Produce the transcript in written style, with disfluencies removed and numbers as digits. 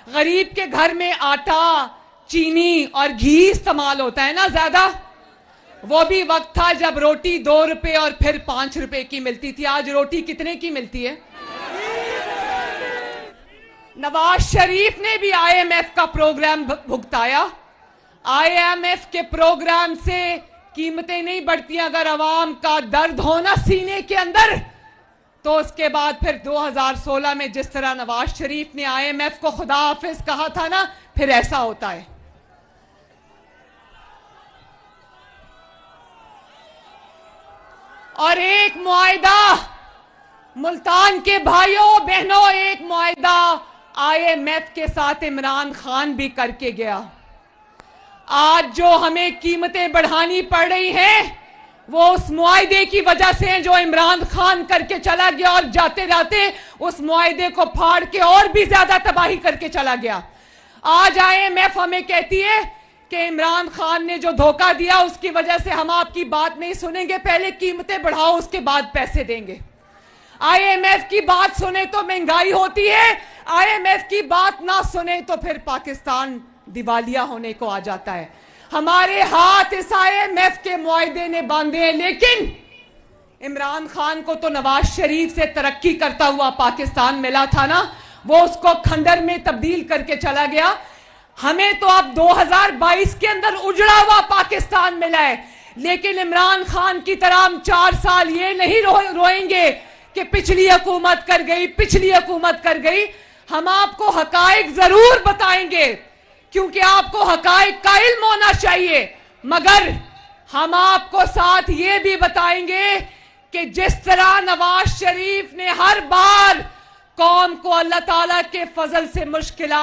गरीब के घर में आटा, चीनी और घी इस्तेमाल होता है ना ज्यादा। वो भी वक्त था जब रोटी 2 रुपए और फिर 5 रुपए की मिलती थी। आज रोटी कितने की मिलती है? नवाज शरीफ ने भी आईएमएफ का प्रोग्राम भुगताया। आईएमएफ के प्रोग्राम से कीमतें नहीं बढ़ती। अगर अवाम का दर्द हो ना सीने के अंदर, तो उसके बाद फिर 2016 में जिस तरह नवाज शरीफ ने आईएमएफ को खुदा हाफिज कहा था ना, फिर ऐसा होता है। और एक मुआहिदा मुल्तान के भाइयों बहनों, एक मुआहिदा आईएमएफ के साथ इमरान खान भी करके गया। आज जो हमें कीमतें बढ़ानी पड़ रही हैं, वो उस मुआहिदे की वजह से जो इमरान खान करके चला गया और जाते जाते उस मुआहिदे को फाड़ के और भी ज्यादा तबाही करके चला गया। आज आईएमएफ हमें कहती है कि इमरान खान ने जो धोखा दिया उसकी वजह से हम आपकी बात नहीं सुनेंगे, पहले कीमतें बढ़ाओ उसके बाद पैसे देंगे। आईएमएफ की बात सुने तो महंगाई होती है, आईएमएफ की बात ना सुने तो फिर पाकिस्तान दिवालिया होने को आ जाता है। हमारे हाथ इस आईएमएफ के मुआहिदे ने बांधे हैं, लेकिन इमरान खान को तो नवाज शरीफ से तरक्की करता हुआ पाकिस्तान मिला था ना, वो उसको खंडर में तब्दील करके चला गया। हमें तो अब 2022 के अंदर उजड़ा हुआ पाकिस्तान मिला है, लेकिन इमरान खान की तरह हम 4 साल ये नहीं रोएंगे कि पिछली हुकूमत कर गई, पिछली हुकूमत कर गई। हम आपको हकायक जरूर बताएंगे, क्योंकि आपको हकायक का इल्म होना चाहिए, मगर हम आपको साथ ये भी बताएंगे कि जिस तरह नवाज शरीफ ने हर बार कौम को अल्लाह ताला के फजल से मुश्किलात